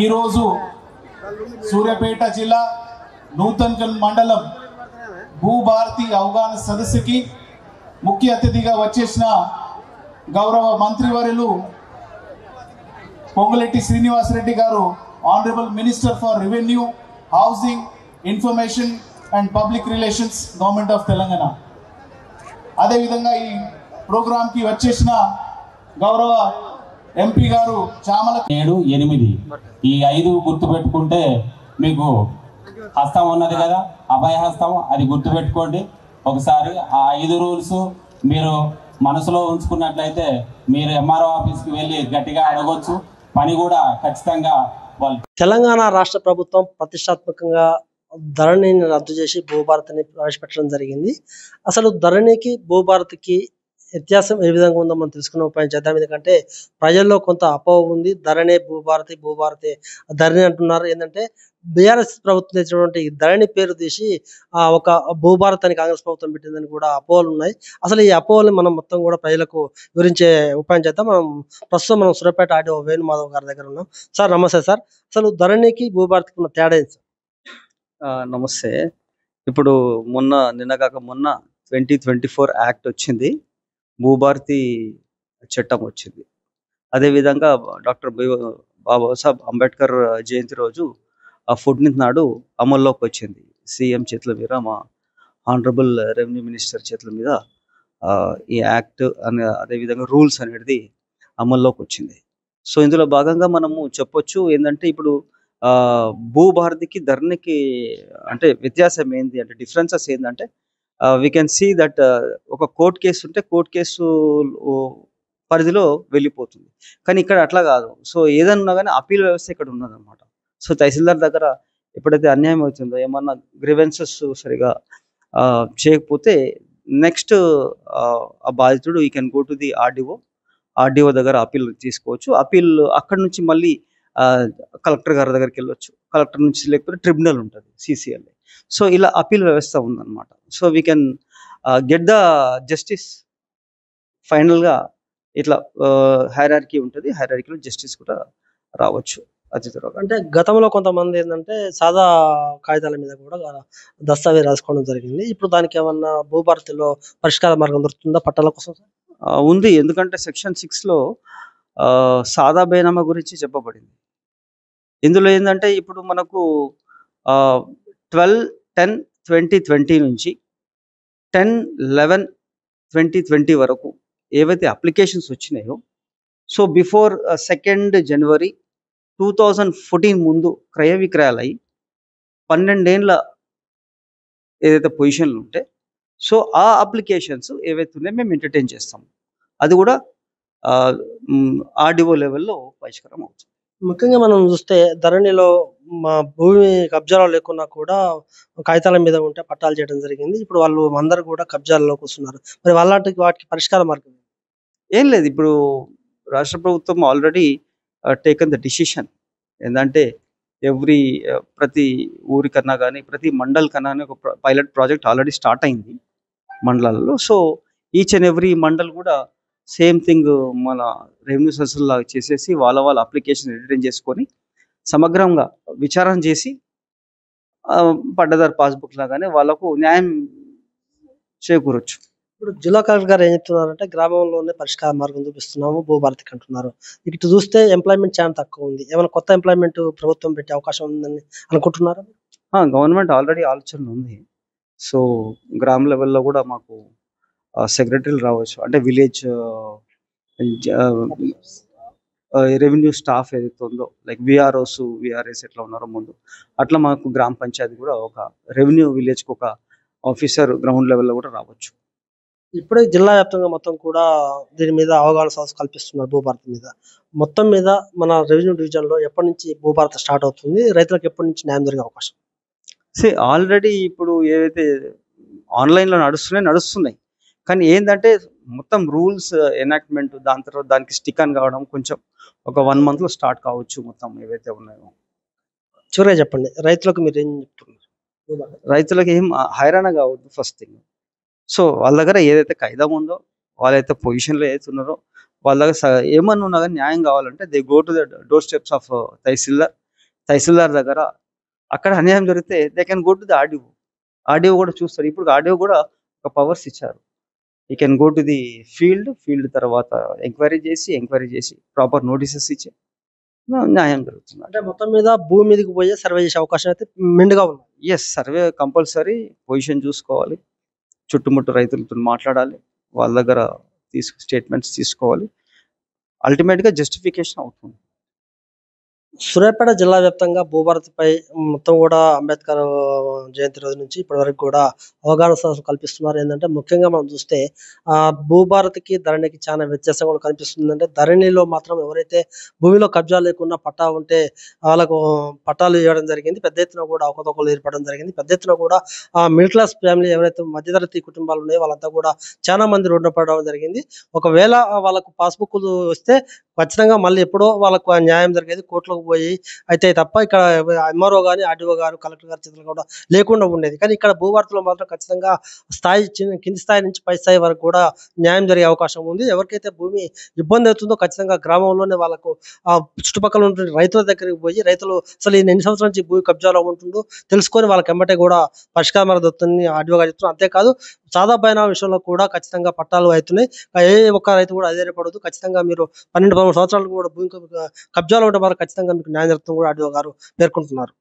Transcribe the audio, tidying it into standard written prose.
ఈరోజు సూర్యాపేట జిల్లా నూతన్కల్ మండలం భూభారతి అవగాహన సదస్సుకి ముఖ్య అతిథిగా వచ్చేసిన గౌరవ మంత్రివర్యులు పొంగులేటి శ్రీనివాసరెడ్డి గారు, honourable minister for revenue, housing, information and public relations, government of Telangana. అదేవిధంగా ఈ ప్రోగ్రాంకి వచ్చేసిన గౌరవ ఎంపీ గారు చామల 7, 8 ఈ 5 గుర్తు పెట్టుకుంటే మీకు హస్తం ఉన్నది కదా, అభయ హస్తం, అది గుర్తు పెట్టుకోండి. ఒకసారి ఆ 5 రూల్స్ మీరు మనసులో ఉంచుకున్నట్లయితే మీరు ఎంఆర్ఓ ఆఫీస్కి వెళ్ళి గట్టిగా అడగొచ్చు. పని కూడా ఖచ్చితంగా వాళ్ళు. తెలంగాణ రాష్ట్ర ప్రభుత్వం ప్రతిష్టాత్మకంగా ధరణిని రద్దు చేసి భూభారతిని ప్రవేశపెట్టడం జరిగింది. అసలు ధరణికి భూభారతికి వ్యత్యాసం ఏ విధంగా ఉందో మనం తెలుసుకునే ఉపాయం చేద్దాం. ఎందుకంటే ప్రజల్లో కొంత అపోహ ఉంది, ధరణి భూభారతి, భూభారతి ధరణి అంటున్నారు. ఏంటంటే బీఆర్ఎస్ ప్రభుత్వం తెచ్చినటువంటి ధరణి పేరు తీసి ఒక భూభారత్ అని కాంగ్రెస్ ప్రభుత్వం పెట్టిందని కూడా అపోహలు ఉన్నాయి. అసలు ఈ అపోహల్ని మనం మొత్తం కూడా ప్రజలకు వివరించే ఉపాయం చేద్దాం. ప్రస్తుతం మనం సూర్యాపేట ఆర్డీఓ వేణుమాధవ్ గారి దగ్గర ఉన్నాం. సార్ నమస్తే సార్. అసలు ధరణికి భూభారతికి ఉన్న తేడా ఏంటి సార్? నమస్తే. ఇప్పుడు నిన్నగాక మొన్న 2024 యాక్ట్ వచ్చింది, భూభారతి చట్టం వచ్చింది. అదేవిధంగా డాక్టర్ బాబాసాహెబ్ అంబేద్కర్ జయంతి రోజు ఆ 14th నాడు అమల్లోకి వచ్చింది. సీఎం చేతుల మీద, మా ఆనరబుల్ రెవెన్యూ మినిస్టర్ చేతుల మీద ఈ యాక్ట్ అదేవిధంగా రూల్స్ అనేది అమల్లోకి వచ్చింది. సో ఇందులో భాగంగా మనము చెప్పొచ్చు ఏంటంటే, ఇప్పుడు భూభారతికి ధరణికి అంటే వ్యత్యాసం ఏంది అంటే, డిఫరెన్సెస్ ఏంటంటే, వీ కెన్ సీ దట్ ఒక కోర్టు కేసు ఉంటే కోర్టు కేసు పరిధిలో వెళ్ళిపోతుంది. కానీ ఇక్కడ అట్లా కాదు. సో ఏదన్నా కానీ అప్పీల్ వ్యవస్థ ఇక్కడ ఉన్నదన్నమాట. సో తహసీల్దార్ దగ్గర ఎప్పుడైతే అన్యాయం అవుతుందో, ఏమన్నా గ్రీవెన్సెస్ సరిగా చేయకపోతే నెక్స్ట్ ఆ బాధితుడు ఈ can go to the RDO దగ్గర అప్పీల్ తీసుకోవచ్చు. అప్పీల్ అక్కడ నుంచి మళ్ళీ కలెక్టర్ గారి దగ్గరికి వెళ్ళొచ్చు. కలెక్టర్ నుంచి లేకపోతే ట్రిబ్యునల్ ఉంటుంది, CCL. సో ఇలా అప్పీల్ వ్యవస్థ ఉందన్నమాట. So we can get the justice. ఫైనల్గా ఇట్లా హైరార్కీ ఉంటుంది, హైరార్కీలో జస్టిస్ కూడా రావచ్చు అతి త్వరగా. అంటే గతంలో కొంతమంది ఏంటంటే సాదా కాగితాల మీద కూడా దస్తావేజ్ రాసుకోవడం జరిగింది. ఇప్పుడు దానికి ఏమన్నా భూభారతిలో పరిష్కార మార్గం దొరుకుతుందా పట్టాల కోసం? ఉంది. ఎందుకంటే సెక్షన్ 6లో సాదా బేనామా గురించి చెప్పబడింది. ఇందులో ఏంటంటే, ఇప్పుడు మనకు 12/10/2020 నుంచి 10/11/2020 వరకు ఏవైతే అప్లికేషన్స్ వచ్చినాయో, సో బిఫోర్ 2 జనవరి 2014 ముందు క్రయ విక్రయాలు అయ్యి 12 ఏళ్ళ ఏదైతే పొజిషన్లు ఉంటే, సో ఆ అప్లికేషన్స్ ఏవైతే ఉన్నాయో మేము ఎంటర్టైన్ చేస్తాము. అది కూడా ఆర్డీఓ లెవెల్లో పరిష్కారం అవుతుంది. ముఖ్యంగా మనం చూస్తే ధరణిలో మా భూమి కబ్జాలో లేకున్నా కూడా కాగితాల మీద ఉంటే పట్టాలు చేయడం జరిగింది. ఇప్పుడు వాళ్ళు అందరూ కూడా కబ్జాల్లోకి వస్తున్నారు. మరి వాటికి పరిష్కార మార్గం ఏం లేదు. ఇప్పుడు రాష్ట్ర ప్రభుత్వం ఆల్రెడీ టేకన్ ద డిసిషన్ ఏంటంటే, ప్రతి ఊరికన్నా కానీ ప్రతి మండల్ కన్నా ఒక పైలట్ ప్రాజెక్ట్ ఆల్రెడీ స్టార్ట్ అయింది మండలాల్లో. So each and every mandal కూడా సేమ్ థింగ్ మన రెవెన్యూ సర్కిల్ లాగా చేసేసి వాళ్ళ అప్లికేషన్ ఎంటర్టైన్ చేసుకొని సమగ్రంగా విచారణ చేసి పట్టదారు పాస్బుక్ లాగానే వాళ్ళకు న్యాయం చేకూరొచ్చు. ఇప్పుడు జిల్లా కలెక్టర్ గారు ఏం చెప్తున్నారంటే, గ్రామంలోనే పరిష్కార మార్గం చూపిస్తున్నాము భూభారతికి అంటున్నారు. ఇటు చూస్తే ఎంప్లాయ్మెంట్ చాలా తక్కువ ఉంది. ఏమైనా కొత్త ఎంప్లాయ్మెంట్ ప్రభుత్వం పెట్టే అవకాశం ఉందని అనుకుంటున్నారా? గవర్నమెంట్ ఆల్రెడీ ఆలోచన ఉంది. సో గ్రామ లెవెల్లో కూడా మాకు సెక్రటరీలు రావచ్చు, అంటే విలేజ్ రెవెన్యూ స్టాఫ్ ఏదైతే ఉందో, లైక్ విఆర్ఎస్ ఎట్లా ఉన్నారో ముందు, అట్లా మాకు గ్రామ పంచాయతీ కూడా ఒక రెవెన్యూ విలేజ్కి ఒక ఆఫీసర్ గ్రౌండ్ లెవెల్లో కూడా రావచ్చు. ఇప్పుడే జిల్లా వ్యాప్తంగా మొత్తం కూడా దీని మీద అవగాహన సదస్సు కల్పిస్తున్నారు భూభారతి మీద. మొత్తం మీద మన రెవెన్యూ డివిజన్లో ఎప్పటి నుంచి భూభారతి స్టార్ట్ అవుతుంది, రైతులకు ఎప్పటి నుంచి న్యాయం జరిగే అవకాశం? ఆల్రెడీ ఇప్పుడు ఏవైతే ఆన్లైన్లో నడుస్తున్నాయి, కానీ ఏంటంటే మొత్తం రూల్స్ ఎనాక్ట్మెంట్, దాని తర్వాత దానికి స్టిక్ ఆన్ కావడం కొంచెం ఒక 1 monthలో స్టార్ట్ కావచ్చు మొత్తం ఏవైతే ఉన్నాయో. చివరిగా చెప్పండి, రైతులకు మీరు ఏం చెప్తున్నారు? రైతులకు ఏం హైరాణ కావద్దు ఫస్ట్ థింగ్. సో వాళ్ళ దగ్గర ఏదైతే కాయిదా ఉందో, వాళ్ళైతే పొజిషన్లో ఏదైతే ఉన్నారో వాళ్ళ దగ్గర ఏమన్నా ఉన్నా కానీ న్యాయం కావాలంటే they go to the door steps of tahsildar దగ్గర. అక్కడ అన్యాయం జరిగితే they can go to the RDO కూడా చూస్తారు. ఇప్పుడు ఆర్డీఓ కూడా ఒక పవర్స్ ఇచ్చారు. He can go to the field తర్వాత ఎంక్వైరీ చేసి ప్రాపర్ నోటీసెస్ ఇచ్చి న్యాయం జరుగుతుంది. అంటే మొత్తం మీద భూమి మీదకి పోయే సర్వే చేసే అవకాశం అయితే మెండుగా ఉంది. ఎస్, సర్వే కంపల్సరీ, పొజిషన్ చూసుకోవాలి, చుట్టుముట్టు రైతులతో మాట్లాడాలి, వాళ్ళ దగ్గర స్టేట్మెంట్స్ తీసుకోవాలి, అల్టిమేట్గా జస్టిఫికేషన్ అవుతుంది. సూర్యాపేట జిల్లా వ్యాప్తంగా భూభారతిపై మొత్తం కూడా అంబేద్కర్ జయంతి రోజు నుంచి ఇప్పటి వరకు కూడా అవగాహన సదస్సులు కల్పిస్తున్నారు. ఏంటంటే ముఖ్యంగా మనం చూస్తే భూభారతికి ధరణికి చాలా వ్యత్యాసం కూడా కనిపిస్తుంది. అంటే ధరణిలో మాత్రం ఎవరైతే భూమిలో కబ్జా లేకుండా పట్టా ఉంటే వాళ్ళకు పట్టాలు ఇవ్వడం జరిగింది. పెద్ద ఎత్తున కూడా అవకతవకలు ఏర్పడడం జరిగింది. పెద్ద ఎత్తున కూడా మిడిల్ క్లాస్ ఫ్యామిలీ ఎవరైతే మధ్యతరగతి కుటుంబాలు ఉన్నాయో వాళ్ళంతా కూడా చాలా మంది రోడ్డు పడడం జరిగింది. ఒకవేళ వాళ్ళకు పాస్బుక్లు వస్తే ఖచ్చితంగా మళ్ళీ ఎప్పుడో వాళ్ళకు న్యాయం జరిగేది, కోర్టులకు పోయి అయితే తప్ప ఇక్కడ ఎంఆర్ఓ కానీ ఆర్డీఓ గారు కలెక్టర్ గారి చేతులు కూడా లేకుండా ఉండేది. కానీ ఇక్కడ భూభారతిలో మాత్రం ఖచ్చితంగా కింది స్థాయి నుంచి పై స్థాయి వరకు కూడా న్యాయం జరిగే అవకాశం ఉంది. ఎవరికైతే భూమి ఇబ్బంది అవుతుందో ఖచ్చితంగా గ్రామంలోనే వాళ్ళకు చుట్టుపక్కల ఉన్న రైతుల దగ్గరికి పోయి రైతులు అసలు ఎన్ని సంవత్సరాల నుంచి భూమి కబ్జాలో ఉంటుందో తెలుసుకొని వాళ్ళకి వెంబటే కూడా పరిష్కారం దొరుకుతుంది ఆర్డీఓ గారు చెప్తున్నారు. అంతేకాదు సాదా బైనా విషయంలో కూడా ఖచ్చితంగా పట్టాలు అవుతున్నాయి. ఏ ఒక్క రైతు కూడా అధైర్యపడదు. ఖచ్చితంగా మీరు 12-13 సంవత్సరాలు కూడా భూమి కబ్జాలో ఉంటే మాత్రం ఖచ్చితంగా మీకు న్యాయం జరుగుతుంది కూడా ఆర్డీఓ గారు పేర్కొంటున్నారు.